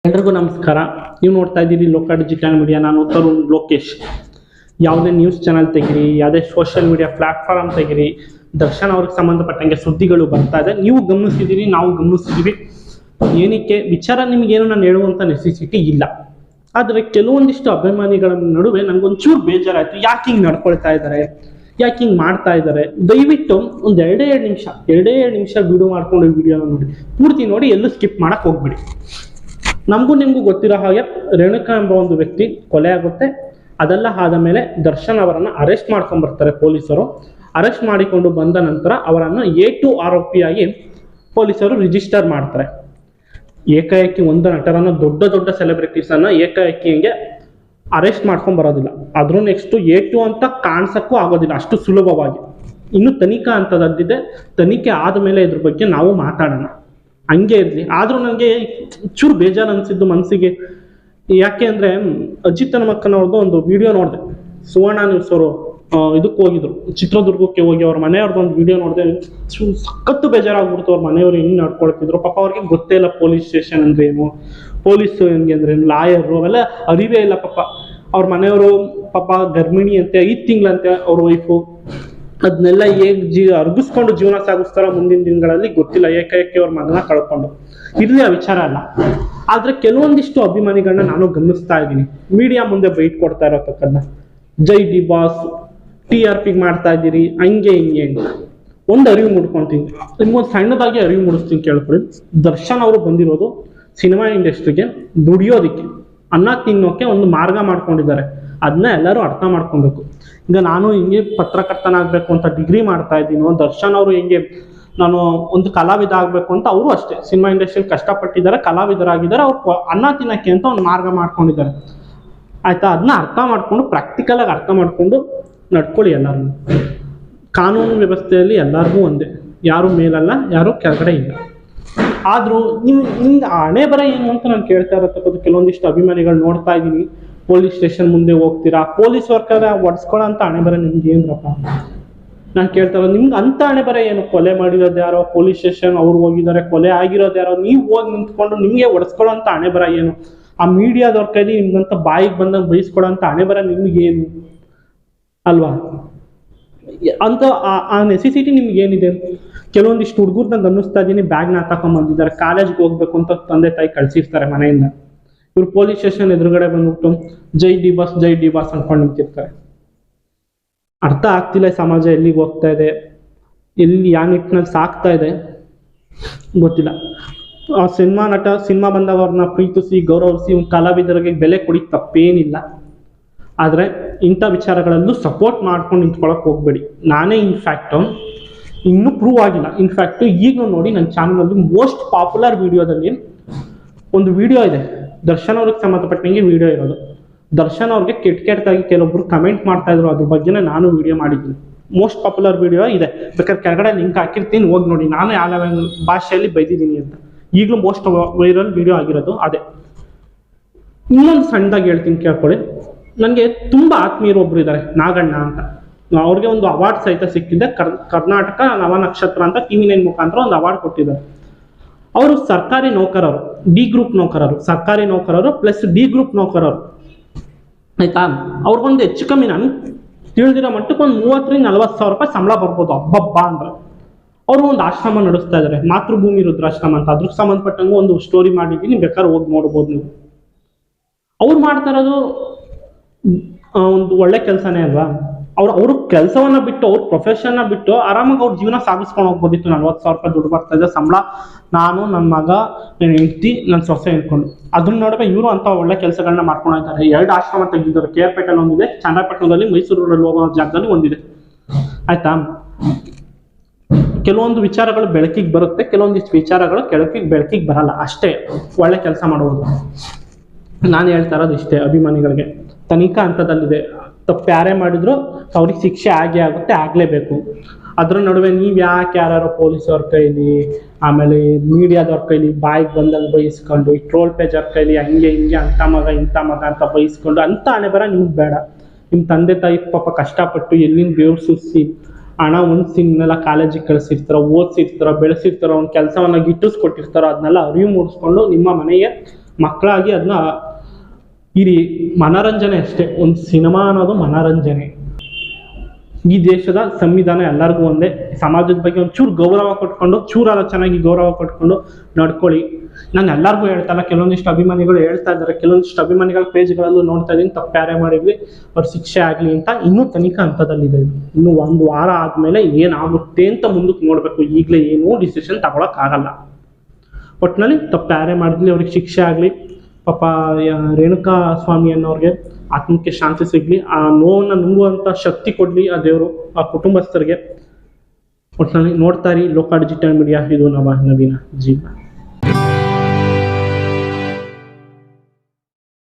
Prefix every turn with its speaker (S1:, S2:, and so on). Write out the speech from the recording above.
S1: ಎಲ್ರಿಗೂ ನಮಸ್ಕಾರ. ನೀವು ನೋಡ್ತಾ ಇದ್ದೀರಿ ಲೋಕ ಡಿಜಿಟಲ್ ಮೀಡಿಯಾ. ನಾನು ತರುಣ್ ಲೋಕೇಶ್. ಯಾವುದೇ ನ್ಯೂಸ್ ಚಾನಲ್ ತೆಗಿರಿ, ಯಾವುದೇ ಸೋಷಿಯಲ್ ಮೀಡಿಯಾ ಪ್ಲಾಟ್ಫಾರ್ಮ್ ತೆಗಿರಿ, ದರ್ಶನ್ ಅವ್ರಿಗೆ ಸಂಬಂಧಪಟ್ಟಂಗೆ ಸುದ್ದಿಗಳು ಬರ್ತಾ ಇದೆ. ನೀವು ಗಮನಿಸಿದ್ದೀರಿ, ನಾವು ಗಮನಿಸಿದ್ದೀವಿ. ಏನಕ್ಕೆ ವಿಚಾರ ನಿಮಗೇನು ನಾನು ಹೇಳುವಂಥ ನೆಸೆಸಿಟಿ ಇಲ್ಲ. ಆದರೆ ಕೆಲವೊಂದಿಷ್ಟು ಅಭಿಮಾನಿಗಳ ನಡುವೆ ನನಗೊಂಚೂರು ಬೇಜಾರಾಯಿತು. ಯಾಕೆ ಹಿಂಗೆ ನಡ್ಕೊಳ್ತಾ ಇದ್ದಾರೆ, ಯಾಕೆ ಹಿಂಗೆ ಮಾಡ್ತಾ ಇದ್ದಾರೆ? ದಯವಿಟ್ಟು ಒಂದು ಎರಡೇ ನಿಮಿಷ ವಿಡಿಯೋ ಮಾಡ್ಕೊಂಡು ವಿಡಿಯೋನ ನೋಡಿ, ಪೂರ್ತಿ ನೋಡಿ, ಎಲ್ಲೂ ಸ್ಕಿಪ್ ಮಾಡಕ್ಕೆ ಹೋಗ್ಬಿಡಿ. ನಮಗೂ ನಿಮಗೂ ಗೊತ್ತಿರೋ ಹಾಗೆ ರೇಣುಕಾ ಎಂಬ ಒಂದು ವ್ಯಕ್ತಿ ಕೊಲೆ ಆಗುತ್ತೆ. ಅದೆಲ್ಲ ಆದ ಮೇಲೆ ದರ್ಶನ್ ಅವರನ್ನು ಅರೆಸ್ಟ್ ಮಾಡ್ಕೊಂಡ್ಬರ್ತಾರೆ ಪೊಲೀಸರು. ಅರೆಸ್ಟ್ ಮಾಡಿಕೊಂಡು ಬಂದ ನಂತರ ಅವರನ್ನು A2 ಆರೋಪಿಯಾಗಿ ಪೊಲೀಸರು ರಿಜಿಸ್ಟರ್ ಮಾಡ್ತಾರೆ. ಏಕಾಏಕಿ ಒಂದು ನಟರನ್ನು, ದೊಡ್ಡ ಸೆಲೆಬ್ರಿಟೀಸನ್ನು ಏಕಾಏಕಿ ಹಿಂಗೆ ಅರೆಸ್ಟ್ ಮಾಡ್ಕೊಂಡು ಬರೋದಿಲ್ಲ. ಅದ್ರ ನೆಕ್ಸ್ಟ್ A2 ಅಂತ ಕಾಣಿಸಕ್ಕೂ ಆಗೋದಿಲ್ಲ ಅಷ್ಟು ಸುಲಭವಾಗಿ. ಇನ್ನು ತನಿಖಾ ಹಂತದಲ್ಲಿದೆ. ತನಿಖೆ ಆದಮೇಲೆ ಇದ್ರ ಬಗ್ಗೆ ನಾವು ಮಾತಾಡೋಣ. ಹಂಗೆ ಇರಲಿ. ಆದರೂ ನನಗೆ ಚೂರು ಬೇಜಾರು ಅನಿಸಿದ್ದು ಮನಸ್ಸಿಗೆ. ಯಾಕೆ ಅಂದರೆ ಅಜಿತ್ ಹನುಮಕ್ಕನವ್ರದ್ದು ಒಂದು ವಿಡಿಯೋ ನೋಡಿದೆ. ಸುವರ್ಣ ನ್ಯೂಸ್ ಅವರು ಇದಕ್ಕೆ ಹೋಗಿದ್ರು, ಚಿತ್ರದುರ್ಗಕ್ಕೆ ಹೋಗಿ ಅವ್ರ ಮನೆಯವ್ರದ್ದು ಒಂದು ವಿಡಿಯೋ ನೋಡಿದೆ. ಸಖತ್ತು ಬೇಜಾರಾಗ್ಬಿಡ್ತು. ಅವ್ರ ಮನೆಯವರು ಹೆಂಗೆ ನಡ್ಕೊಳ್ತಿದ್ರು ಪಾಪ. ಅವ್ರಿಗೆ ಗೊತ್ತೇ ಇಲ್ಲ ಪೊಲೀಸ್ ಸ್ಟೇಷನ್ ಅಂದ್ರೆ ಏನು, ಪೊಲೀಸ್ ಹೆಂಗೆ ಅಂದ್ರೆ ಏನು, ಲಾಯರು ಅವೆಲ್ಲ ಅರಿವೇ ಇಲ್ಲ ಪಾಪ. ಅವ್ರ ಮನೆಯವರು ಪಾಪ ಗರ್ಭಿಣಿ ಅಂತೆ, 5 ತಿಂಗಳಂತೆ ಅವ್ರ ವೈಫು. ಅದನ್ನೆಲ್ಲ ಹೇಗೆ ಅರ್ಗಿಸ್ಕೊಂಡು ಜೀವನ ಸಾಗಿಸ್ತಾರ ಮುಂದಿನ ದಿನಗಳಲ್ಲಿ ಗೊತ್ತಿಲ್ಲ. ಏಕಾಏಕಿ ಅವ್ರ ಮಗನ ಕಳ್ಕೊಂಡು ಇರ್ಲಿ, ಆ ವಿಚಾರ ಅಲ್ಲ. ಆದ್ರೆ ಕೆಲವೊಂದಿಷ್ಟು ಅಭಿಮಾನಿಗಳನ್ನ ನಾನು ಗಮನಿಸ್ತಾ ಇದ್ದೀನಿ, ಮೀಡಿಯಾ ಮುಂದೆ ಬೈಟ್ ಕೊಡ್ತಾ ಇರೋತಕ್ಕನ್ನ. ಜೈ ಡಿ ಬಾಸ್, TRP ಮಾಡ್ತಾ ಇದ್ದೀರಿ, ಹಂಗೆ ಹಿಂಗೆ ಅಂತ ಒಂದು ಅರಿವು ಮೂಡ್ಕೊಂತೀನಿ. ನಿಮ್ಗೊಂದು ಸಣ್ಣದಾಗಿ ಅರಿವು ಮೂಡಿಸ್ತೀನಿ, ಕೇಳ್ಕೊಡಿ. ದರ್ಶನ್ ಅವರು ಬಂದಿರೋದು ಸಿನಿಮಾ ಇಂಡಸ್ಟ್ರಿಗೆ ದುಡಿಯೋದಿಕ್ಕೆ, ಅನ್ನ ತಿನ್ನೋಕೆ ಒಂದು ಮಾರ್ಗ ಮಾಡ್ಕೊಂಡಿದ್ದಾರೆ. ಅದನ್ನ ಎಲ್ಲರೂ ಅರ್ಥ ಮಾಡ್ಕೊಬೇಕು. ಈಗ ನಾನು ಹಿಂಗೆ ಪತ್ರಕರ್ತನಾಗಬೇಕು ಅಂತ ಡಿಗ್ರಿ ಮಾಡ್ತಾ ಇದ್ದೀನೋ, ದರ್ಶನ್ ಅವರು ಹಿಂಗೆ ನಾನು ಒಂದು ಕಲಾವಿದ ಆಗಬೇಕು ಅಂತ ಅವರು ಅಷ್ಟೇ ಸಿನಿಮಾ ಇಂಡಸ್ಟ್ರಿಯಲ್ಲಿ ಕಷ್ಟಪಟ್ಟಿದ್ದಾರೆ, ಕಲಾವಿದರಾಗಿದ್ದಾರೆ. ಅವ್ರು ಅನ್ನ ತಿನ್ನಕ್ಕೆ ಅಂತ ಒಂದು ಮಾರ್ಗ ಮಾಡ್ಕೊಂಡಿದ್ದಾರೆ, ಆಯ್ತಾ? ಅದನ್ನ ಅರ್ಥ ಮಾಡ್ಕೊಂಡು, ಪ್ರಾಕ್ಟಿಕಲ್ ಆಗಿ ಅರ್ಥ ಮಾಡ್ಕೊಂಡು ನಡ್ಕೊಳ್ಳಿ. ಎಲ್ಲರೂ ಕಾನೂನು ವ್ಯವಸ್ಥೆಯಲ್ಲಿ ಎಲ್ಲರಿಗೂ ಒಂದೇ, ಯಾರು ಮೇಲಲ್ಲ, ಯಾರು ಕೆಳಗಡೆ ಇಲ್ಲ. ಆದರೂ ನಿಮ್ಗೆ ಹಣೆ ಬರ ಏನು ಅಂತ ನಾನು ಕೇಳ್ತಾ ಇರತಕ್ಕದ್ದು. ಕೆಲವೊಂದಿಷ್ಟು ಅಭಿಮಾನಿಗಳು ನೋಡ್ತಾ ಇದ್ದೀನಿ, ಪೊಲೀಸ್ ಸ್ಟೇಷನ್ ಮುಂದೆ ಹೋಗ್ತೀರಾ, ಪೊಲೀಸ್ ವರ್ಕರ್ ಒಡ್ಸ್ಕೊಳ್ಳೋ ಅಂತ ಹಣೆ ಬರ ನಿಮ್ಗೆ ಏನ್ರಪ್ಪ? ನಾನು ಕೇಳ್ತಾ ಇರೋದು, ನಿಮ್ಗೆ ಅಂತ ಹಣೆ ಬರ ಏನು? ಕೊಲೆ ಮಾಡಿರೋದು ಯಾರೋ, ಪೊಲೀಸ್ ಸ್ಟೇಷನ್ ಅವ್ರು ಹೋಗಿದ್ದಾರೆ, ಕೊಲೆ ಆಗಿರೋದು ಯಾರೋ, ನೀವು ಹೋಗಿ ನಿಂತ್ಕೊಂಡು ನಿಮಗೆ ಒಡ್ಸ್ಕೊಳ್ಳೋ ಅಂತ ಹಣೆ ಬರ ಏನು? ಆ ಮೀಡಿಯಾದವ್ರ ಕೈಲಿ ನಿಮ್ಗಂತ ಬಾಯಿಗೆ ಬಂದಾಗ ಬಯಸ್ಕೊಡೋ ಅಂತ ಹಣೆ ಬರ ನಿಮ್ಗೇನು ಅಲ್ವಾ? ಅಂತ ಆ ನೆಸೆಸಿಟಿ ನಿಮ್ಗೇನಿದೆ? ಕೆಲವೊಂದಿಷ್ಟು ಹುಡುಗರು ನಾನು ಅನ್ನಿಸ್ತಾ ಇದ್ದೀನಿ, ಬ್ಯಾಗ್ನ ಹಾಕೊಂಡ್ ಬಂದಿದ್ದಾರೆ, ಕಾಲೇಜ್ಗೆ ಹೋಗ್ಬೇಕು ಅಂತ ತಂದೆ ತಾಯಿ ಕಳ್ಸಿರ್ತಾರೆ ಮನೆಯಿಂದ. ಇವ್ರು ಪೊಲೀಸ್ ಸ್ಟೇಷನ್ ಎದುರುಗಡೆ ಬಂದ್ಬಿಟ್ಟು ಜೈ ಡಿ ಬಾಸ್ ಅನ್ಕೊಂಡು ನಿಂತಿರ್ತಾರೆ. ಅರ್ಥ ಆಗ್ತಿಲ್ಲ ಸಮಾಜ ಎಲ್ಲಿಗೆ ಹೋಗ್ತಾ ಇದೆ, ಎಲ್ಲಿ ಯಾವ ನಿಟ್ಟಿನಲ್ಲಿ ಸಾಕ್ತಾ ಇದೆ ಗೊತ್ತಿಲ್ಲ. ಆ ಸಿನಿಮಾ ಬಂದಾಗ ಅವ್ರನ್ನ ಪ್ರೀತಿಸಿ ಗೌರವಿಸಿ ಒಂದು ಕಲಾವಿದರಿಗೆ ಬೆಲೆ ಕೊಡಿ, ತಪ್ಪೇನಿಲ್ಲ. ಆದರೆ ಇಂಥ ವಿಚಾರಗಳಲ್ಲೂ ಸಪೋರ್ಟ್ ಮಾಡ್ಕೊಂಡು ನಿಂತ್ಕೊಳಕ್ ಹೋಗ್ಬೇಡಿ. ನಾನೇ ಇನ್ಫ್ಯಾಕ್ಟ್ ಇನ್ನೂ ಪ್ರೂವ್ ಆಗಿಲ್ಲ. ಇನ್ಫ್ಯಾಕ್ಟ್ ಈಗ ನೋಡಿ, ನನ್ನ ಚಾನಲಲ್ಲಿ ಮೋಸ್ಟ್ ಪಾಪ್ಯುಲರ್ ವಿಡಿಯೋದಲ್ಲಿ ಒಂದು ವಿಡಿಯೋ ಇದೆ, ದರ್ಶನ್ ಅವ್ರಿಗೆ ಸಂಬಂಧಪಟ್ಟಂಗೆ ವಿಡಿಯೋ ಇರೋದು. ದರ್ಶನ್ ಅವ್ರಿಗೆ ಕೆಟ್ಟದಾಗಿ ಕೆಲವೊಬ್ರು ಕಮೆಂಟ್ ಮಾಡ್ತಾ ಇದ್ರು, ಅದ್ರ ಬಗ್ಗೆನೇ ನಾನು ವಿಡಿಯೋ ಮಾಡಿದ್ದೀನಿ. ಮೋಸ್ಟ್ ಪಾಪ್ಯುಲರ್ ವಿಡಿಯೋ ಇದೆ, ಬೇಕಾದ್ರೆ ಕೆಳಗಡೆ ಲಿಂಕ್ ಹಾಕಿರ್ತೀನಿ, ಹೋಗಿ ನೋಡಿ. ನಾನು ಯಾವ ಭಾಷೆಯಲ್ಲಿ ಬೈದಿದ್ದೀನಿ ಅಂತ. ಈಗಲೂ ಮೋಸ್ಟ್ ವೈರಲ್ ವಿಡಿಯೋ ಆಗಿರೋದು ಅದೇ. ಇನ್ನೊಂದು ಸಣ್ಣದಾಗಿ ಹೇಳ್ತೀನಿ, ಕೇಳ್ಕೊಳ್ಳಿ. ನನಗೆ ತುಂಬ ಆತ್ಮೀಯರು ಒಬ್ರು ಇದ್ದಾರೆ, ನಾಗಣ್ಣ ಅಂತ. ಅವ್ರಿಗೆ ಒಂದು ಅವಾರ್ಡ್ ಸಹಿತ ಸಿಕ್ಕಿದೆ. ಕರ್ನಾಟಕ ನವನಕ್ಷತ್ರ ಅಂತ TV9 ಮುಖಾಂತರ ಒಂದು ಅವಾರ್ಡ್ ಕೊಟ್ಟಿದ್ದಾರೆ. ಅವರು ಸರ್ಕಾರಿ ನೌಕರರು, D ಗ್ರೂಪ್ ನೌಕರರು, ಸರ್ಕಾರಿ ನೌಕರರು ಪ್ಲಸ್ D ಗ್ರೂಪ್ ನೌಕರರು, ಆಯ್ತಾ? ಅವ್ರಿಗೊಂದು ಹೆಚ್ಚು ಕಮ್ಮಿ ನಾನು ತಿಳಿದಿರೋ ಮಟ್ಟಕ್ಕೆ ಒಂದು 30,000-40,000 ರೂಪಾಯಿ ಸಂಬಳ ಬರ್ಬೋದು ಹಬ್ಬಬ್ಬ ಅಂದ್ರೆ. ಅವರು ಒಂದು ಆಶ್ರಮ ನಡೆಸ್ತಾ ಇದ್ದಾರೆ, ಮಾತೃಭೂಮಿ ರುದ್ರಾಶ್ರಮ ಅಂತ. ಅದ್ರಿಗೆ ಸಂಬಂಧಪಟ್ಟಂಗೆ ಒಂದು ಸ್ಟೋರಿ ಮಾಡಿದ್ದೀನಿ, ಬೇಕಾದ್ರೆ ಹೋಗಿ ನೋಡ್ಬೋದು ನೀವು. ಅವ್ರು ಮಾಡ್ತಾ ಇರೋದು ಒಂದು ಒಳ್ಳೆ ಕೆಲಸನೇ ಅಲ್ವಾ? ಅವ್ರ ಕೆಲಸವನ್ನ ಬಿಟ್ಟು, ಅವ್ರ ಪ್ರೊಫೆಷನ್ನ ಬಿಟ್ಟು ಆರಾಮಾಗಿ ಅವ್ರ ಜೀವನ ಸಾಗಿಸ್ಕೊಂಡು ಹೋಗ್ಬೋದಿತ್ತು. 40,000 ರೂಪಾಯಿ ದುಡ್ಡು ಬರ್ತಾ ಇದೆ ಸಂಬಳ, ನಾನು, ನನ್ನ ಮಗ, ನನ್ನ ಹೆಂಡತಿ, ನನ್ನ ಸೊಸೆ ಇಟ್ಕೊಂಡು. ಅದನ್ನ ನೋಡಿದ್ರೆ ಇವರು ಅಂತ ಒಳ್ಳೆ ಕೆಲಸಗಳನ್ನ ಮಾಡ್ಕೊಂಡಿದ್ದಾರೆ. 2 ಆಶ್ರಮ ತೆಗೆದಿದ್ದಾರೆ. KR ಒಂದಿದೆ, ಚನ್ನಪಟ್ಟಣದಲ್ಲಿ, ಮೈಸೂರಲ್ಲಿ ಹೋಗೋ ಜಾಗದಲ್ಲಿ ಒಂದಿದೆ, ಆಯ್ತಾ? ಕೆಲವೊಂದು ವಿಚಾರಗಳು ಬೆಳಕಿಗೆ ಬರುತ್ತೆ, ಕೆಲವೊಂದಿಷ್ಟು ವಿಚಾರಗಳು ಬೆಳಕಿಗೆ ಬರಲ್ಲ, ಅಷ್ಟೇ. ಒಳ್ಳೆ ಕೆಲಸ ಮಾಡುವುದು. ನಾನು ಹೇಳ್ತಾ ಇರೋದು ಇಷ್ಟೇ ಅಭಿಮಾನಿಗಳಿಗೆ. ತನಿಖಾ ಹಂತದಲ್ಲಿದೆ, ತಪ್ಪು ಯಾರೇ ಮಾಡಿದ್ರು ಅವ್ರಿಗೆ ಶಿಕ್ಷೆ ಆಗುತ್ತೆ, ಆಗಲೇಬೇಕು. ಅದ್ರ ನಡುವೆ ನೀವು ಯಾಕೆ ಯಾರು ಪೊಲೀಸವ್ರ ಕೈಲಿ, ಆಮೇಲೆ ಮೀಡಿಯಾದವ್ರ ಕೈಲಿ ಬಾಯಿಗೆ ಬಂದಂಗೆ ಬೈಸ್ಕೊಂಡು, ಈ ಟ್ರೋಲ್ ಪೇಜರ್ ಕೈಲಿ ಹಂಗೆ ಹಿಂಗೆ ಅಂಥ ಮಗ ಇಂಥ ಮಗ ಅಂತ ಬೈಸ್ಕೊಂಡು, ಅಂತ ಹಣೆ ಬರ ನಿಮ್ಗೆ ಬೇಡ. ನಿಮ್ಮ ತಂದೆ ತಾಯಿ ಪಾಪ ಕಷ್ಟಪಟ್ಟು ಎಲ್ಲಿಂದ ಬೇವ್ರು ಸುರಿಸಿ ಹಣ ಒಂದ್ಸಿನೆಲ್ಲ ಕಾಲೇಜಿಗೆ ಕಳಿಸಿರ್ತಾರೋ, ಓದಿಸಿರ್ತಾರೋ, ಬೆಳೆಸಿರ್ತಾರೋ, ಒಂದು ಕೆಲಸವನ್ನ ಗಿಟ್ಟಿಸ್ಕೊಟ್ಟಿರ್ತಾರೋ, ಅದನ್ನೆಲ್ಲ ಅರಿವು ಮೂಡಿಸ್ಕೊಂಡು ನಿಮ್ಮ ಮನೆಗೆ ಮಕ್ಕಳಾಗಿ ಅದನ್ನ ಇರಿ. ಮನೋರಂಜನೆ ಅಷ್ಟೇ, ಒಂದು ಸಿನಿಮಾ ಅನ್ನೋದು ಮನೋರಂಜನೆ. ಈ ದೇಶದ ಸಂವಿಧಾನ ಎಲ್ಲರಿಗೂ ಒಂದೇ. ಸಮಾಜದ ಬಗ್ಗೆ ಒಂಚೂರು ಗೌರವ ಕೊಟ್ಕೊಂಡು, ಚೂರಾದ ಚೆನ್ನಾಗಿ ಗೌರವ ಕೊಟ್ಕೊಂಡು ನಡ್ಕೊಳ್ಳಿ. ನಾನು ಎಲ್ಲರಿಗೂ ಹೇಳ್ತಲ್ಲ, ಕೆಲವೊಂದಿಷ್ಟು ಅಭಿಮಾನಿಗಳು ಹೇಳ್ತಾ ಇದ್ದಾರೆ, ಕೆಲವೊಂದಿಷ್ಟು ಅಭಿಮಾನಿಗಳ ಪೇಜ್ಗಳಲ್ಲೂ ನೋಡ್ತಾ ಇದ್ದೀನಿ, ತಪ್ಪ್ಯಾರೆ ಮಾಡಿದ್ವಿ ಅವ್ರ ಶಿಕ್ಷೆ ಆಗಲಿ ಅಂತ. ಇನ್ನೂ ತನಿಖಾ ಹಂತದಲ್ಲಿದೆ. ಇನ್ನೂ 1 ವಾರ ಆದಮೇಲೆ ಏನಾಗುತ್ತೆ ಅಂತ ಮುಂದಕ್ಕೆ ನೋಡಬೇಕು. ಈಗಲೇ ಏನೂ ಡಿಸಿಷನ್ ತಗೊಳಕ್ಕಾಗಲ್ಲ. ಒಟ್ಟಿನಲ್ಲಿ ತಪ್ಪ್ಯಾರೆ ಮಾಡಿದ್ಲಿ ಅವ್ರಿಗೆ ಶಿಕ್ಷೆ ಆಗಲಿ. ಪಾಪ ರೇಣುಕಾ ಸ್ವಾಮಿ ಅನ್ನೋರಿಗೆ ಆತ್ಮಕ್ಕೆ ಶಾಂತಿ ಸಿಗಲಿ. ಆ ನೋವನ್ನು ನುಂಗುವಂಥ ಶಕ್ತಿ ಕೊಡಲಿ ಆ ದೇವರು ಆ ಕುಟುಂಬಸ್ಥರಿಗೆ. ಒಟ್ಟಿನಲ್ಲಿ ನೋಡ್ತಾ ಇರಿ ಲೋಕ ಡಿಜಿಟಲ್ ಮೀಡಿಯಾ. ಇದು ನಮ್ಮ ನವೀನ ಜೀವನ.